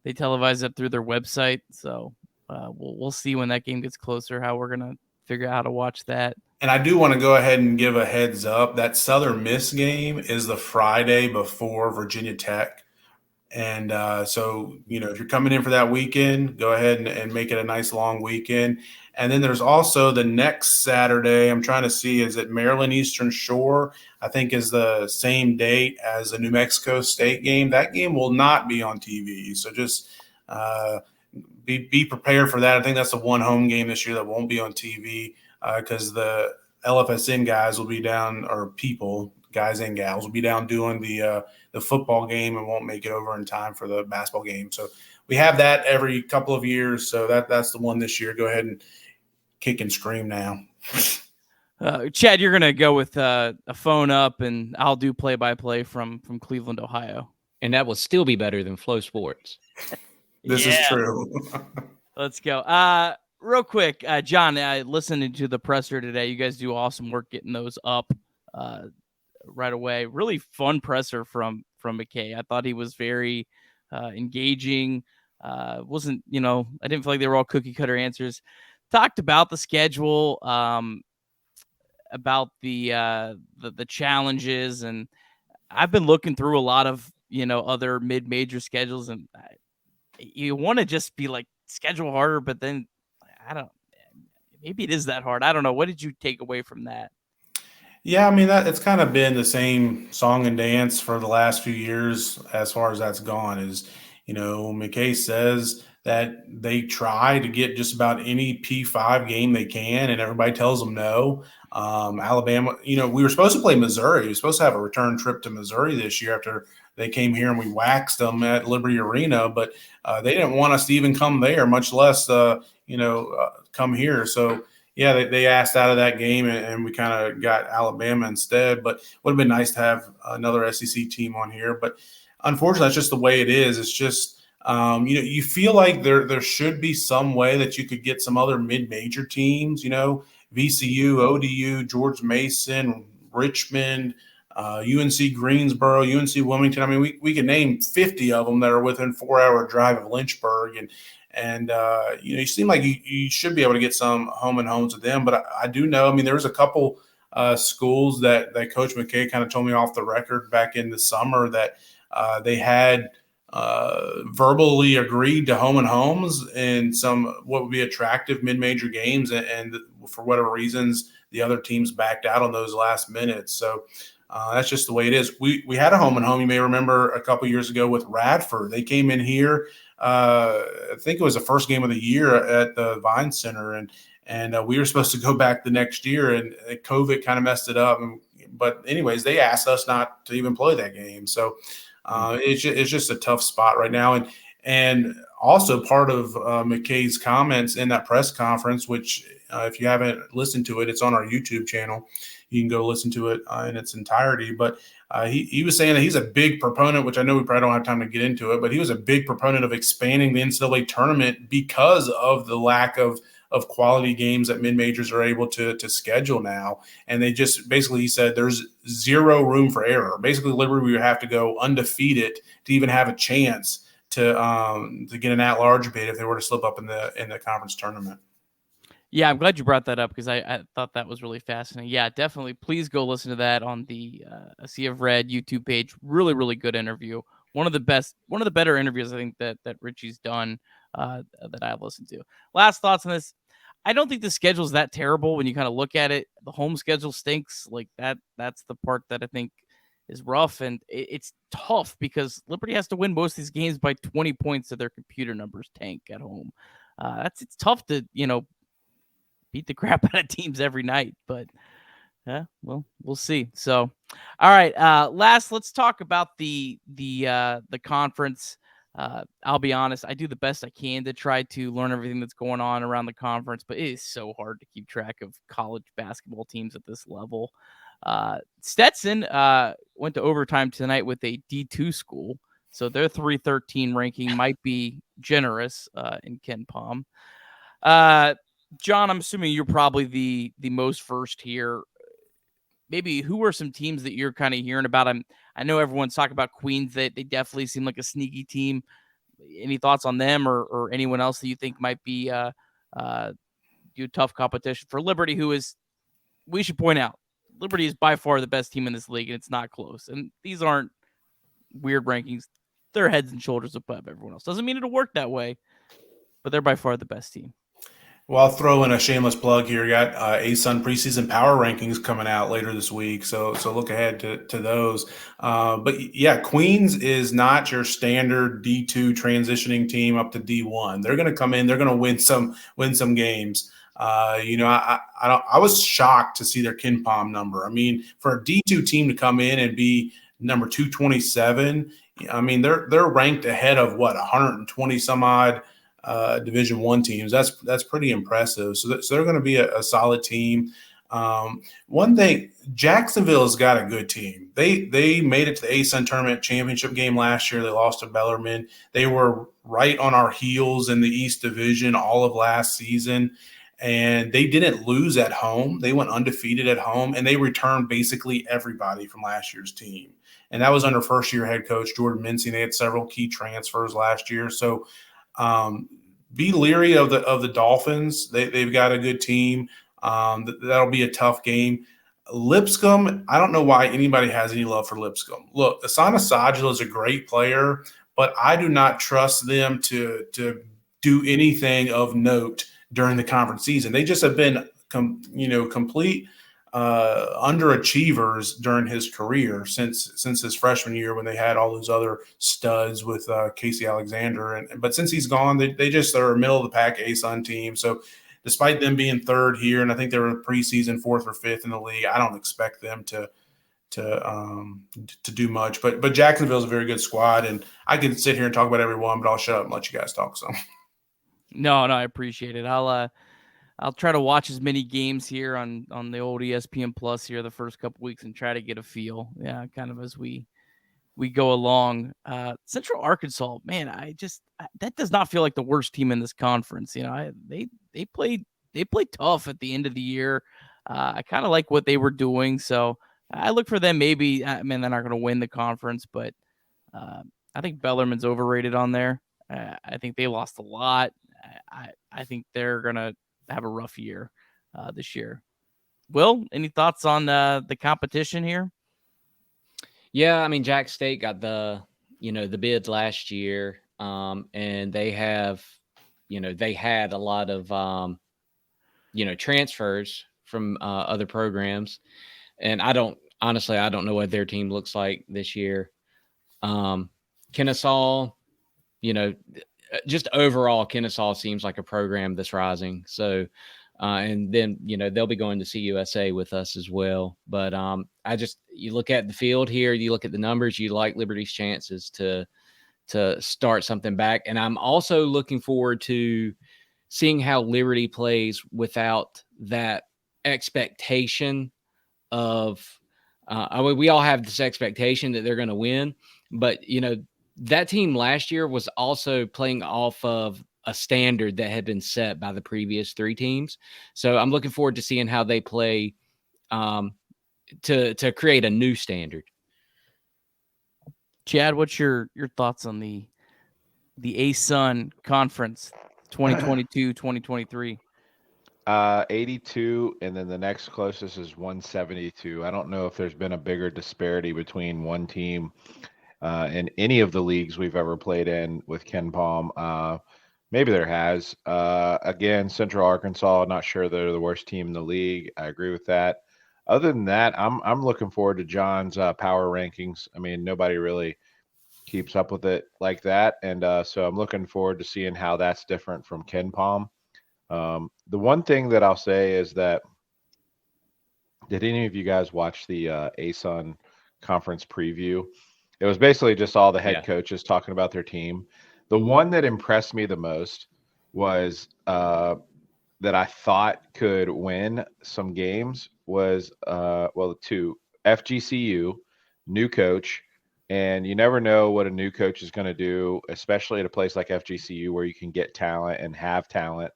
televise it through their website, so we'll see when that game gets closer how we're gonna figure out how to watch that. And I do want to go ahead and give a heads up that Southern Miss game is the Friday before Virginia Tech. And so, if you're coming in for that weekend, go ahead and make it a nice long weekend. And then there's also the next Saturday, I'm trying to see, is it Maryland Eastern Shore? I think is the same date as the New Mexico State game. That game will not be on TV. So just be prepared for that. I think that's the one home game this year that won't be on TV. Because the LFSN guys will be down, or people, guys and gals, will be down doing the football game and won't make it over in time for the basketball game. So we have that every couple of years. So that's the one this year. Go ahead and kick and scream now. Chad, you're gonna go with a phone up, and I'll do play-by-play from Cleveland, Ohio, and that will still be better than Flow Sports. This is true. Let's go. Real quick, John, I listened to the presser today. You guys do awesome work getting those up right away. Really fun presser from McKay. I thought he was very engaging. Wasn't, I didn't feel like they were all cookie cutter answers. Talked about the schedule, about the challenges, and I've been looking through a lot of other mid-major schedules, and you want to just be like schedule harder, but then I don't. Maybe it is that hard. I don't know. What did you take away from that? Yeah, I mean that it's kind of been the same song and dance for the last few years as far as that's gone. Is McKay says that they try to get just about any P5 game they can, and everybody tells them no. Alabama, we were supposed to play Missouri. We were supposed to have a return trip to Missouri this year after they came here and we waxed them at Liberty Arena, but they didn't want us to even come there, much less come here. So yeah, they asked out of that game, and we kind of got Alabama instead. But would have been nice to have another SEC team on here. But unfortunately, that's just the way it is. It's just you feel like there should be some way that you could get some other mid-major teams. VCU, ODU, George Mason, Richmond, UNC Greensboro, UNC Wilmington. I mean, we can name 50 of them that are within 4-hour drive of Lynchburg, and you seem like you should be able to get some home and homes with them. But I do know, I mean, there was a couple schools that Coach McKay kind of told me off the record back in the summer that they had verbally agreed to home and homes in some what would be attractive mid-major games, and for whatever reasons, the other teams backed out on those last minutes. So that's just the way it is. We had a home and home. You may remember a couple years ago with Radford. They came in here. I think it was the first game of the year at the Vine Center, and we were supposed to go back the next year, and COVID kind of messed it up. But anyways, they asked us not to even play that game. So it's just a tough spot right now. And also part of McKay's comments in that press conference, which if you haven't listened to it, it's on our YouTube channel. You can go listen to it in its entirety. But he was saying that he's a big proponent, which I know we probably don't have time to get into it, but he was a big proponent of expanding the NCAA tournament because of the lack of quality games that mid-majors are able to schedule now. And they just basically, he said, there's zero room for error. Basically, Liberty would have to go undefeated to even have a chance to get an at-large bid if they were to slip up in the conference tournament. Yeah, I'm glad you brought that up because I thought that was really fascinating. Yeah, definitely. Please go listen to that on the A Sea of Red YouTube page. Really, really good interview. One of the better interviews I think that Richie's done that I've listened to. Last thoughts on this. I don't think the schedule's that terrible when you kind of look at it. The home schedule stinks. Like that's the part that I think is rough, and it's tough because Liberty has to win most of these games by 20 points to their computer numbers tank at home. It's tough to beat the crap out of teams every night, but well, we'll see. So, all right, last, let's talk about the conference. I'll be honest, I do the best I can to try to learn everything that's going on around the conference, but it is so hard to keep track of college basketball teams at this level. Stetson went to overtime tonight with a D2 school, so their 313 ranking might be generous in Ken Palm. John, I'm assuming you're probably the most versed here. Maybe who are some teams that you're kind of hearing about? I know everyone's talking about Queens. They definitely seem like a sneaky team. Any thoughts on them or anyone else that you think might be do tough competition for Liberty, who is, we should point out, Liberty is by far the best team in this league, and it's not close. And these aren't weird rankings. They're heads and shoulders above everyone else. Doesn't mean it'll work that way, but they're by far the best team. Well, I'll throw in a shameless plug here. You got ASUN preseason power rankings coming out later this week, so look ahead to those. But yeah, Queens is not your standard D2 transitioning team up to D1. They're going to come in. They're going to win some games. I was shocked to see their Ken Palm number. I mean, for a D2 team to come in and be number 227, I mean they're ranked ahead of 120 some odd Division I teams. That's pretty impressive. So they're going to be a solid team. One thing, Jacksonville has got a good team. They made it to the ASUN tournament championship game last year. They lost to Bellarmine. They were right on our heels in the East Division all of last season, and they didn't lose at home. They went undefeated at home, and they returned basically everybody from last year's team. And that was under first-year head coach Jordan Mincy. They had several key transfers last year. So be leery of the Dolphins. They've got a good team. That'll be a tough game. Lipscomb, I don't know why anybody has any love for Lipscomb. Look, Asana Sajila is a great player, but I do not trust them to do anything of note during the conference season. They just have been complete underachievers during his career since his freshman year, when they had all those other studs with Casey Alexander. But since he's gone, they just are a middle of the pack ASUN team. So despite them being third here, and I think they were preseason fourth or fifth in the league, I don't expect them to do much. But Jacksonville's a very good squad, and I could sit here and talk about everyone, but I'll shut up and let you guys talk some. No, I appreciate it. I'll try to watch as many games here on the old ESPN Plus here the first couple weeks and try to get a feel. Yeah, kind of as we go along. Central Arkansas, man, that does not feel like the worst team in this conference. They played tough at the end of the year. I kind of like what they were doing, so I look for them. Maybe, they're not going to win the conference, but I think Bellarmine's overrated on there. I think they lost a lot. I think they're going to have a rough year this year. Will, any thoughts on the competition here? Yeah, I mean, Jack State got the bid last year, and they have, they had a lot of, transfers from other programs, and I don't know what their team looks like this year. Kennesaw, just overall, Kennesaw seems like a program that's rising. So, and then, they'll be going to CUSA with us as well. But you look at the field here, you look at the numbers, you like Liberty's chances to start something back. And I'm also looking forward to seeing how Liberty plays without that expectation of, we all have this expectation that they're going to win, but, that team last year was also playing off of a standard that had been set by the previous three teams. So I'm looking forward to seeing how they play to create a new standard. Chad, what's your thoughts on the ASUN conference 2022-2023? 82, and then the next closest is 172. I don't know if there's been a bigger disparity between one team in any of the leagues we've ever played in with Ken Palm. Maybe there has. Again, Central Arkansas, not sure they're the worst team in the league. I agree with that. Other than that, I'm looking forward to John's power rankings. I mean, nobody really keeps up with it like that, and so I'm looking forward to seeing how that's different from Ken Palm. The one thing that I'll say is that, did any of you guys watch the ASUN conference preview? It was basically just all the head coaches talking about their team. The one that impressed me the most was that I thought could win some games was two, FGCU, new coach, and you never know what a new coach is going to do, especially at a place like FGCU where you can get talent and have talent.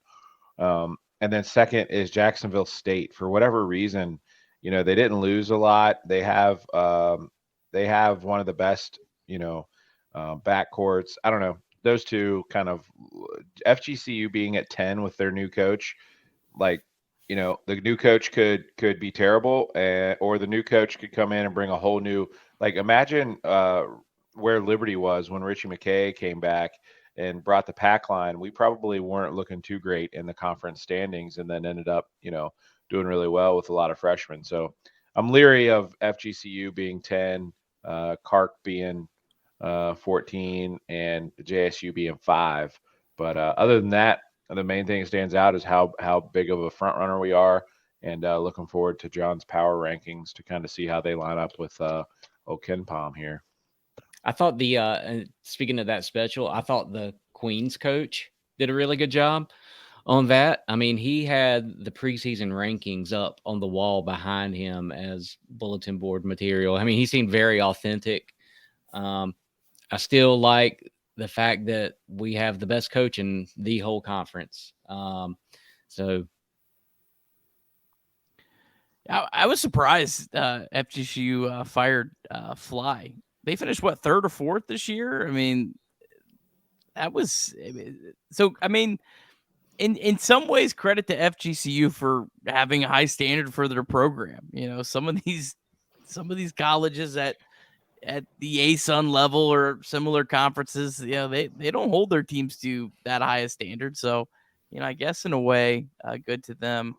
And then second is Jacksonville State. For whatever reason, they didn't lose a lot. They have one of the best, backcourts. I don't know. Those two kind of, FGCU being at 10 with their new coach, like, the new coach could be terrible, or the new coach could come in and bring a whole new, like, imagine where Liberty was when Richie McKay came back and brought the pack line. We probably weren't looking too great in the conference standings, and then ended up, doing really well with a lot of freshmen. So I'm leery of FGCU being 10, Clark being 14, and JSU being 5. But other than that, the main thing that stands out is how big of a front runner we are, and looking forward to John's power rankings to kind of see how they line up with Ken Palm here. I thought speaking of that special, I thought the Queens coach did a really good job on that. I mean, he had the preseason rankings up on the wall behind him as bulletin board material. I mean, he seemed very authentic. I still like the fact that we have the best coach in the whole conference. So I was surprised FGCU fired Fly. They finished third or fourth this year. I mean, that was so. I mean, in some ways, credit to FGCU for having a high standard for their program. Some of these colleges that at the ASUN level or similar conferences, they don't hold their teams to that high a standard. So, I guess in a way, good to them.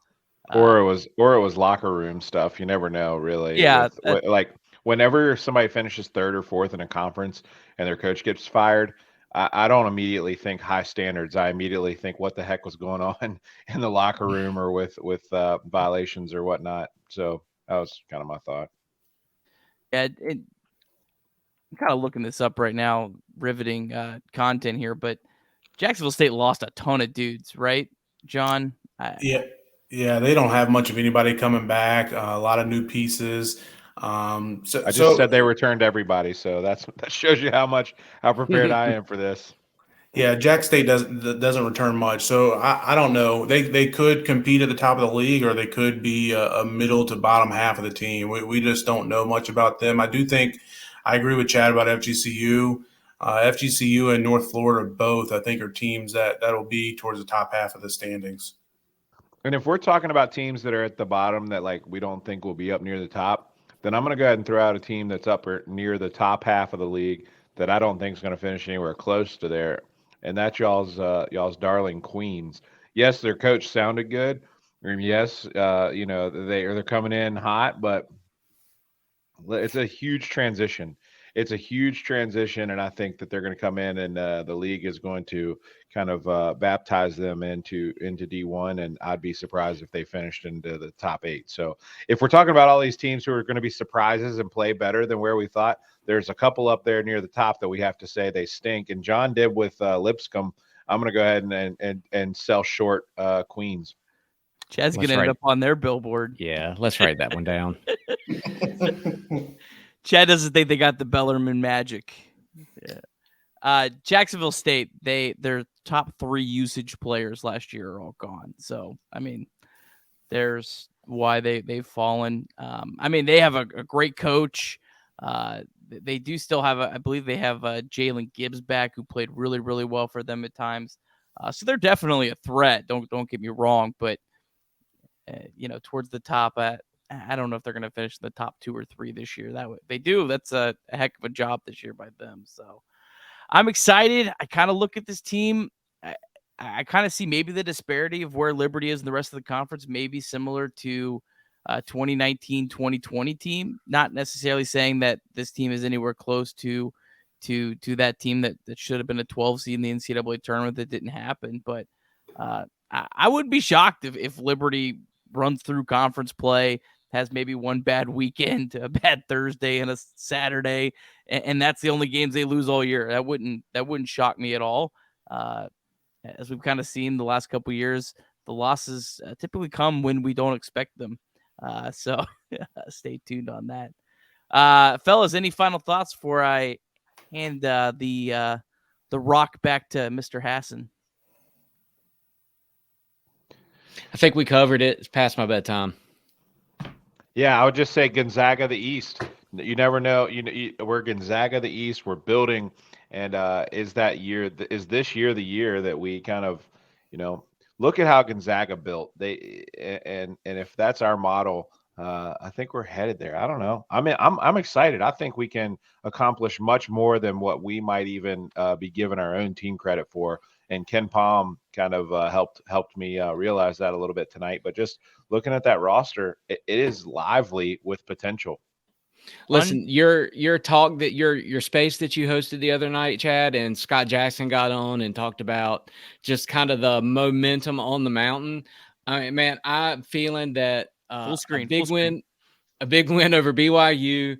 Or it was locker room stuff. You never know, really. Yeah, Like whenever somebody finishes third or fourth in a conference and their coach gets fired, I don't immediately think high standards. I immediately think what the heck was going on in the locker room or with violations or whatnot. So that was kind of my thought. yeah. I'm kind of looking this up right now, riveting content here, but Jacksonville State lost a ton of dudes, right, John? Yeah, yeah, they don't have much of anybody coming back. A lot of new pieces. So, I just so said they returned everybody, so that shows you how prepared I am for this. yeah, Jack State doesn't return much. So I don't know. They could compete at the top of the league, or they could be a middle to bottom half of the team. We just don't know much about them. I do think I agree with Chad about FGCU. FGCU and North Florida both, I think, are teams that'll be towards the top half of the standings. And if we're talking about teams that are at the bottom that like we don't think will be up near the top, then I'm going to go ahead and throw out a team that's up near the top half of the league that I don't think is going to finish anywhere close to there, and that's y'all's darling Queens. Yes, their coach sounded good, and yes, they're coming in hot, but it's a huge transition. It's a huge transition, and I think that they're going to come in, and the league is going to kind of baptize them into D1. And I'd be surprised if they finished into the top 8. So, if we're talking about all these teams who are going to be surprises and play better than where we thought, there's a couple up there near the top that we have to say they stink. And John did with Lipscomb. I'm going to go ahead and sell short Queens. Chad's going to end up on their billboard. Yeah, let's write that one down. Chad doesn't think they got the Bellarmine magic. Yeah. Jacksonville State, their top 3 usage players last year are all gone. So, I mean, there's why they've fallen. I mean, they have a great coach. They do still have I believe they have Jalen Gibbs back, who played really, really well for them at times. So they're definitely a threat. Don't get me wrong, but towards the top, I don't know if they're going to finish in the top 2 or 3 this year. They do. That's a heck of a job this year by them. So I'm excited. I kind of look at this team. I kind of see maybe the disparity of where Liberty is in the rest of the conference, maybe similar to 2019-2020 team. Not necessarily saying that this team is anywhere close to that team that should have been a 12 seed in the NCAA tournament that didn't happen. But I would be shocked if Liberty runs through conference play, has maybe one bad weekend, a bad Thursday and a Saturday, and that's the only games they lose all year. That wouldn't shock me at all. As we've kind of seen the last couple of years, the losses typically come when we don't expect them. So stay tuned on that. Fellas, any final thoughts before I hand the rock back to Mr. Hassan? I think we covered it. It's past my bedtime. Yeah, I would just say Gonzaga the East. You never know. We're Gonzaga the East. We're building, and is this year the year that we kind of, look at how Gonzaga built. And if that's our model, I think we're headed there. I don't know. I mean, I'm excited. I think we can accomplish much more than what we might even be giving our own team credit for. And Ken Palm kind of helped me realize that a little bit tonight. But just looking at that roster, it is lively with potential. Listen, your talk that your space that you hosted the other night, Chad, and Scott Jackson got on and talked about just kind of the momentum on the mountain. I mean, man, I'm feeling that full screen, a big win over BYU,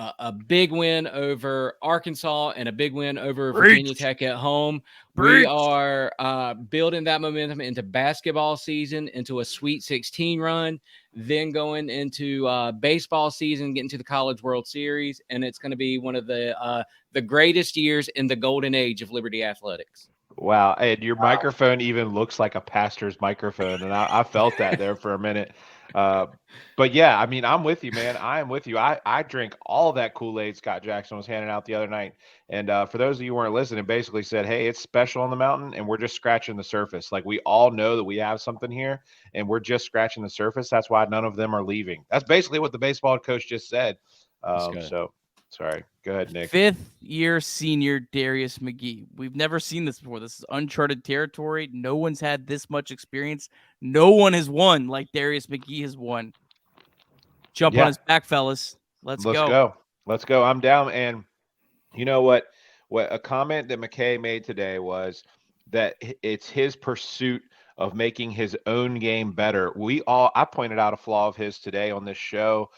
a big win over Arkansas, and a big win over Virginia Tech at home. We are building that momentum into basketball season, into a Sweet 16 run, then going into baseball season, getting to the College World Series, and it's going to be one of the greatest years in the golden age of Liberty athletics. Wow, and your microphone even looks like a pastor's microphone, and I felt that there for a minute. But yeah, I mean, I'm with you, man. I am with you. I drink all that Kool-Aid Scott Jackson was handing out the other night. And for those of you who weren't listening, basically said, hey, it's special on the mountain, and we're just scratching the surface. Like, we all know that we have something here, and we're just scratching the surface. That's why none of them are leaving. That's basically what the baseball coach just said. So sorry. Go ahead, Nick. 5th-year senior Darius McGee. We've never seen this before. This is uncharted territory. No one's had this much experience. No one has won like Darius McGee has won. Jump on his back, fellas. Let's go. Let's go. I'm down. And you know what a comment that McKay made today was that it's his pursuit of making his own game better. I pointed out a flaw of his today on this show.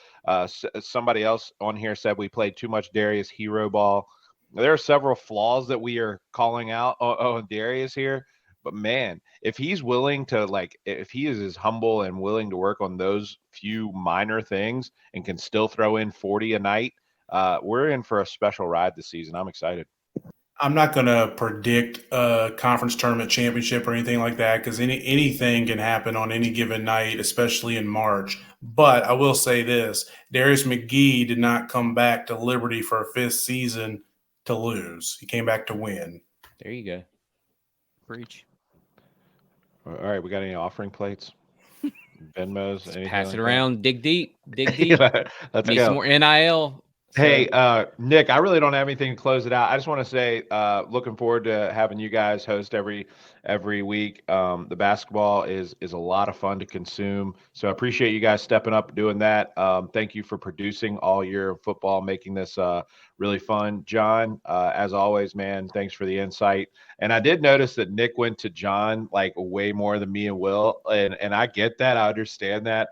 Somebody else on here said we played too much Darius hero ball. There are several flaws that we are calling out on Darius here. But man, if he's willing to, if he is as humble and willing to work on those few minor things and can still throw in 40 a night, we're in for a special ride this season. I'm excited. I'm not going to predict a conference tournament championship or anything like that because anything can happen on any given night, especially in March. But I will say this, Darius McGee did not come back to Liberty for a 5th season to lose. He came back to win. There you go. Preach. All right, we got any offering plates? Venmos? Pass it around. Dig deep. Dig deep. Let's Need go. some more NIL. Hey, Nick, I really don't have anything to close it out. I just want to say, looking forward to having you guys host every week. The basketball is a lot of fun to consume. So I appreciate you guys stepping up and doing that. Thank you for producing all year football, making this really fun. John, as always, man, thanks for the insight. And I did notice that Nick went to John way more than me and Will. And I get that. I understand that.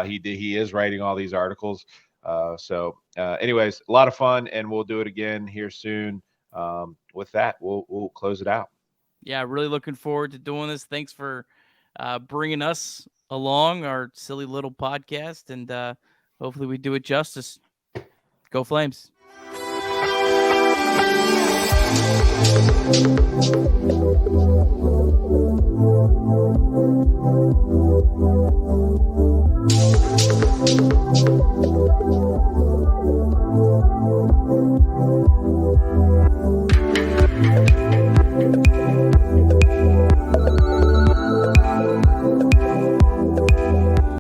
He is writing all these articles. Anyways, a lot of fun, and we'll do it again here soon. With that, we'll close it out. Yeah, really looking forward to doing this. Thanks for bringing us along, our silly little podcast, and hopefully we do it justice. Go Flames.